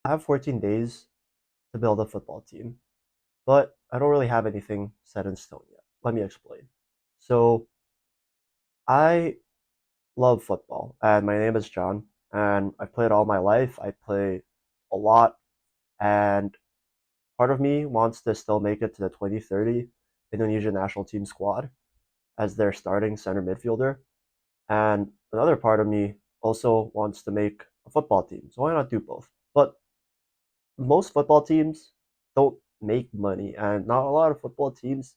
I have 14 days to build a football team, but I don't really have anything set in stone yet. Let me explain. So, I love football, and my name is John, and I've played all my life. I play a lot, and part of me wants to still make it to the 2030 Indonesian national team squad as their starting center midfielder, and another part of me also wants to make a football team. So why not do both? But most football teams don't make money, and not a lot of football teams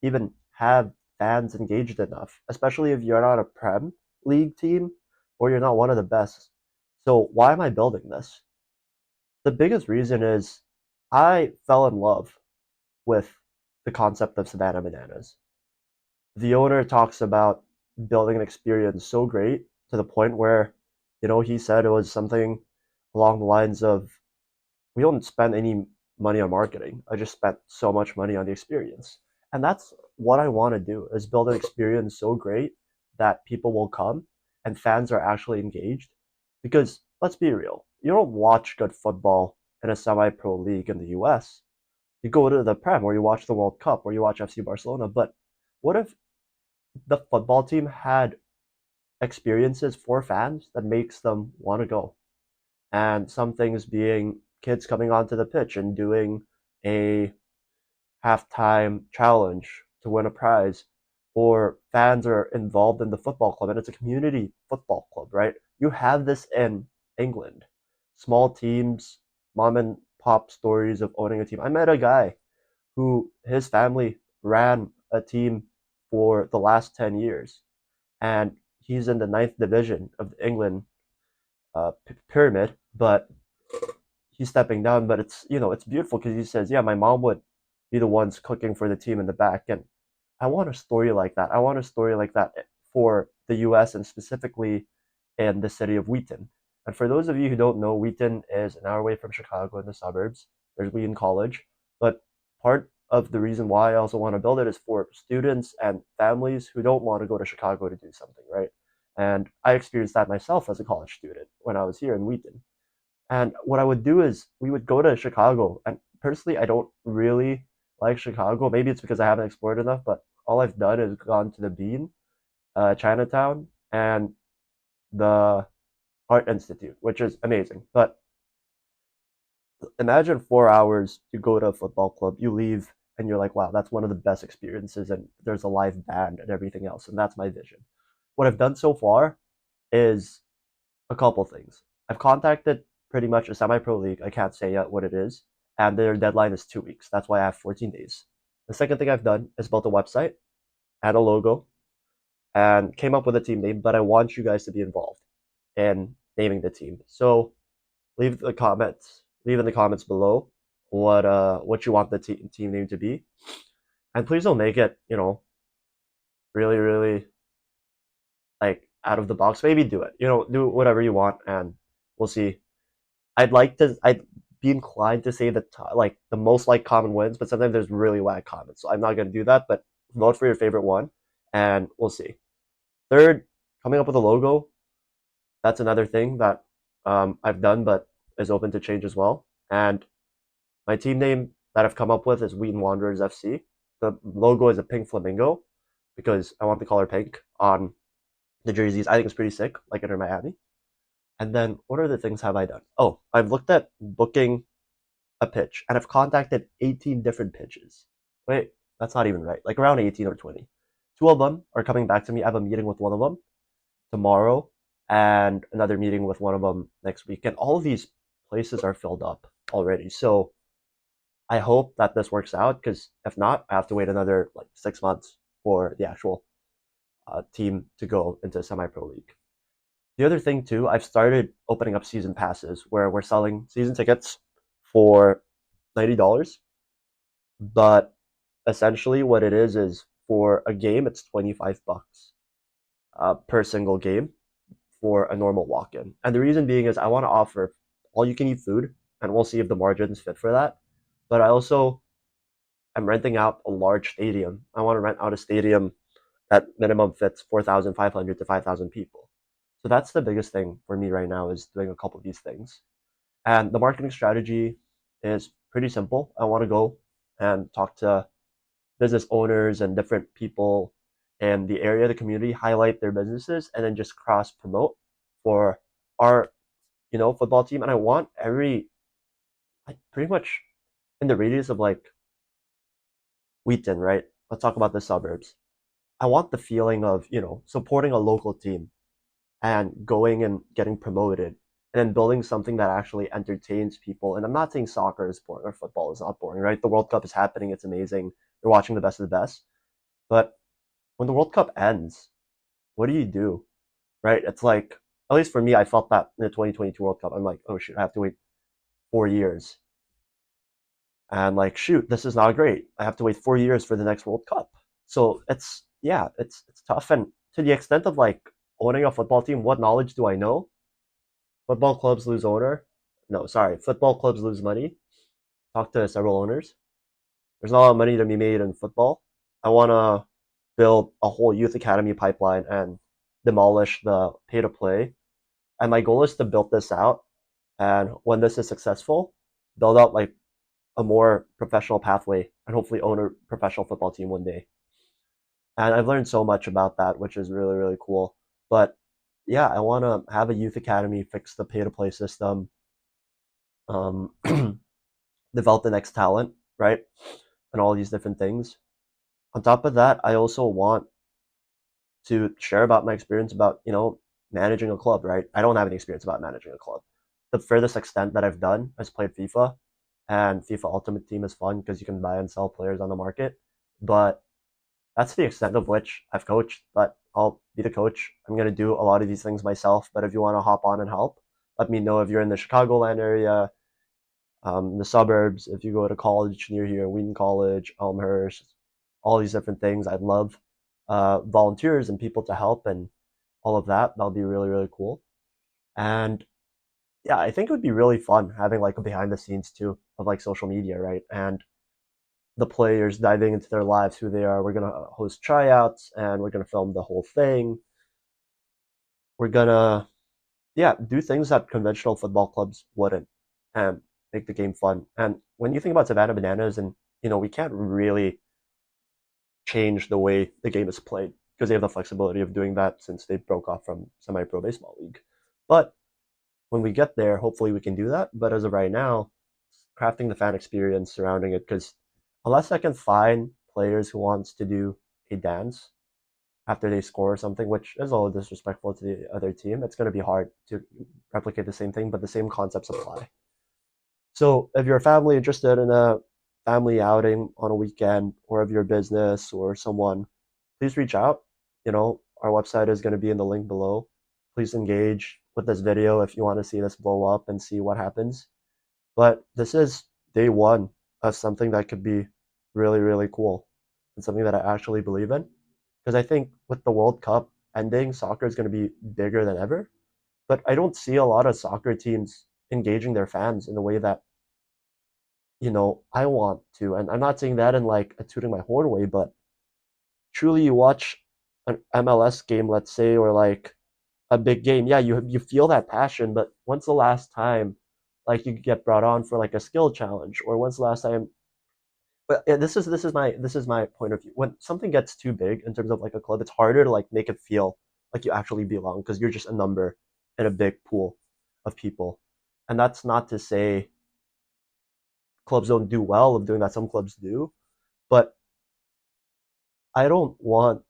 even have fans engaged enough, especially if you're not a Prem League team or you're not one of the best. So, why am I building this? The biggest reason is I fell in love with the concept of Savannah Bananas. The owner talks about building an experience so great to the point where, he said it was something along the lines of we don't spend any money on marketing. I just spent so much money on the experience. And that's what I want to do is build an experience so great that people will come and fans are actually engaged. Because let's be real, you don't watch good football in a semi-pro league in the US. You go to the Prem or you watch the World Cup or you watch FC Barcelona. But what if the football team had experiences for fans that makes them want to go? And some things being kids coming onto the pitch and doing a halftime challenge to win a prize, or fans are involved in the football club and it's a community football club, right? You have this in England. Small teams, mom and pop stories of owning a team. I met a guy who his family ran a team for the last 10 years, and he's in the ninth division of the England pyramid, but he's stepping down, but it's beautiful because he says, yeah, my mom would be the ones cooking for the team in the back, and I want a story like that. I want a story like that for the U.S. and specifically in the city of Wheaton. And for those of you who don't know, Wheaton is an hour away from Chicago in the suburbs. There's Wheaton College, but part of the reason why I also want to build it is for students and families who don't want to go to Chicago to do something, right? And I experienced that myself as a college student when I was here in Wheaton. And what I would do is we would go to Chicago. And personally, I don't really like Chicago. Maybe it's because I haven't explored enough, but all I've done is gone to the Bean, Chinatown, and the Art Institute, which is amazing. But imagine 4 hours you go to a football club, you leave, and you're like, wow, that's one of the best experiences. And there's a live band and everything else. And that's my vision. What I've done so far is a couple things. I've contacted pretty much a semi-pro league. I can't say yet what it is, and their deadline is 2 weeks. That's why I have 14 days. The second thing I've done is built a website, add a logo, and came up with a team name. But I want you guys to be involved in naming the team. So leave in the comments below what you want the team name to be, and please don't make it really really like out of the box. Maybe do it. Do whatever you want, and we'll see. I'd be inclined to say that like the most like common wins, but sometimes there's really whack comments. So I'm not gonna do that. But vote for your favorite one, and we'll see. Third, coming up with a logo. That's another thing that I've done, but is open to change as well. And my team name that I've come up with is Wheaton Wanderers FC. The logo is a pink flamingo because I want the color pink on the jerseys. I think it's pretty sick, like Inter Miami. And then what other things have I done? Oh, I've looked at booking a pitch and I've contacted 18 different pitches. Wait, that's not even right. Like around 18 or 20. Two of them are coming back to me. I have a meeting with one of them tomorrow and another meeting with one of them next week. And all of these places are filled up already. So I hope that this works out because if not, I have to wait another like 6 months for the actual team to go into semi-pro league. The other thing too, I've started opening up season passes where we're selling season tickets for $90, but essentially what it is for a game it's $25 per single game for a normal walk-in. And the reason being is I want to offer all you can eat food, and we'll see if the margins fit for that. But I also am renting out a large stadium. I want to rent out a stadium that minimum fits 4,500 to 5,000 people. So that's the biggest thing for me right now is doing a couple of these things. And the marketing strategy is pretty simple. I want to go and talk to business owners and different people in the area, the community, highlight their businesses, and then just cross promote for our football team. And I want every like pretty much in the radius of like Wheaton, right? Let's talk about the suburbs. I want the feeling of supporting a local team and going and getting promoted and then building something that actually entertains people. And I'm not saying soccer is boring or football is not boring, right? The World Cup is happening, it's amazing. You're watching the best of the best. But when the World Cup ends, what do you do? Right? It's like, at least for me, I felt that in the 2022 World Cup. I'm like, oh shoot, I have to wait 4 years. And like, shoot, this is not great. I have to wait 4 years for the next World Cup. So it's yeah, it's tough. And to the extent of like owning a football team, what knowledge do I know? Football clubs lose owner. No, sorry, football clubs lose money. Talk to several owners. There's not a lot of money to be made in football. I want to build a whole youth academy pipeline and demolish the pay to play. And my goal is to build this out. And when this is successful, build out like a more professional pathway and hopefully own a professional football team one day. And I've learned so much about that, which is really, really cool. But yeah, I want to have a youth academy, fix the pay to play system, um, develop the next talent, right? And all these different things. On top of that, I also want to share about my experience about, managing a club, right? I don't have any experience about managing a club. The furthest extent that I've done is played FIFA, and FIFA Ultimate Team is fun because you can buy and sell players on the market. But that's the extent of which I've coached, but I'll be the coach. I'm going to do a lot of these things myself, but if you want to hop on and help, let me know if you're in the Chicagoland area, the suburbs, if you go to college near here, Wheaton College, Elmhurst, all these different things. I'd love volunteers and people to help and all of that. That'll be really, really cool. And yeah, I think it would be really fun having like a behind the scenes too of like social media, right? And the players diving into their lives, who they are. We're gonna host tryouts and we're gonna film the whole thing. We're gonna do things that conventional football clubs wouldn't and make the game fun. And when you think about Savannah Bananas and we can't really change the way the game is played because they have the flexibility of doing that since they broke off from semi-pro baseball league. But when we get there, hopefully we can do that. But as of right now, crafting the fan experience surrounding it, because unless I can find players who wants to do a dance after they score or something, which is a little disrespectful to the other team, it's going to be hard to replicate the same thing, but the same concepts apply. So if you're a family interested in a family outing on a weekend, or if you're a business or someone, please reach out. Our website is going to be in the link below. Please engage with this video if you want to see this blow up and see what happens. But this is day one of something that could be really, really cool and something that I actually believe in. Because I think with the World Cup ending, soccer is going to be bigger than ever. But I don't see a lot of soccer teams engaging their fans in the way that I want to. And I'm not saying that in like a tooting my horn way, but truly you watch an MLS game, let's say, or like a big game, yeah, you feel that passion, but when's the last time like you get brought on for like a skill challenge, or when's the last time? But yeah, this is my point of view. When something gets too big in terms of like a club, it's harder to like make it feel like you actually belong because you're just a number in a big pool of people. And that's not to say clubs don't do well of doing that. Some clubs do, but I don't want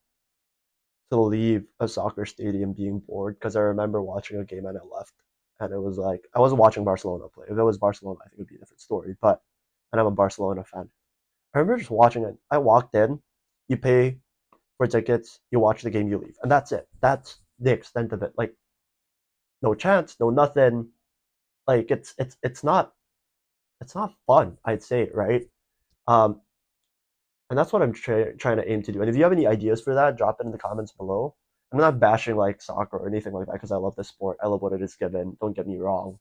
to leave a soccer stadium being bored because I remember watching a game and I left. And it was like, I wasn't watching Barcelona play. If it was Barcelona, I think it would be a different story. But, and I'm a Barcelona fan. I remember just watching it. I walked in, you pay for tickets, you watch the game, you leave. And that's it. That's the extent of it. Like, no chance, no nothing. Like, it's not fun, I'd say, right? Um, and that's what I'm trying to aim to do. And if you have any ideas for that, drop it in the comments below. I'm not bashing like soccer or anything like that because I love the sport. I love what it is given. Don't get me wrong.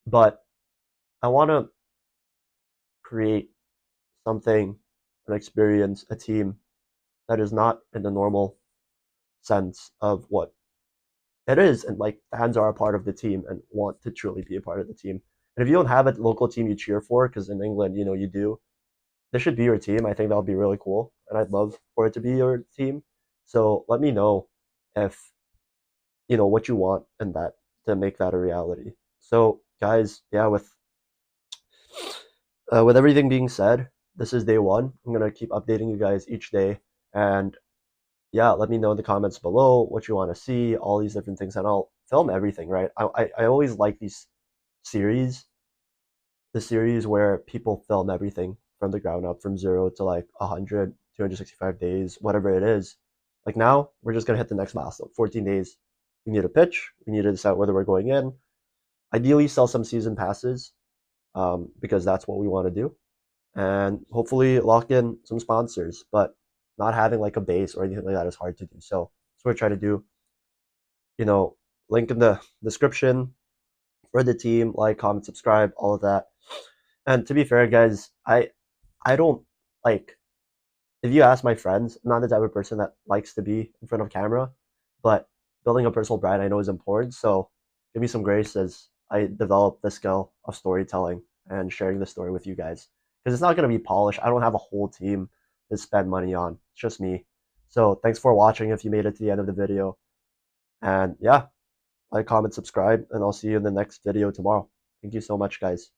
But I want to create something, an experience, a team that is not in the normal sense of what It is, and like fans are a part of the team and want to truly be a part of the team. And if you don't have a local team you cheer for, because in England, you do, this should be your team. I think that would be really cool, and I'd love for it to be your team. So let me know if what you want and that to make that a reality. So guys, yeah, with everything being said, this is day one. I'm gonna keep updating you guys each day, and yeah, let me know in the comments below what you want to see, all these different things, and I'll film everything. Right? I always like these series, the series where people film everything from the ground up, from zero to like 100, 265 days, whatever it is. Like now, we're just gonna hit the next milestone. 14 days. We need a pitch. We need to decide whether we're going in. Ideally, sell some season passes, because that's what we want to do, and hopefully lock in some sponsors. But not having like a base or anything like that is hard to do. So that's what we're trying to do. You know, link in the description for the team. Like, comment, subscribe, all of that. And to be fair, guys, I don't like, if you ask my friends, I'm not the type of person that likes to be in front of camera, but building a personal brand I know is important. So give me some grace as I develop the skill of storytelling and sharing the story with you guys. Because it's not going to be polished. I don't have a whole team to spend money on. It's just me. So thanks for watching if you made it to the end of the video. And yeah, like, comment, subscribe, and I'll see you in the next video tomorrow. Thank you so much, guys.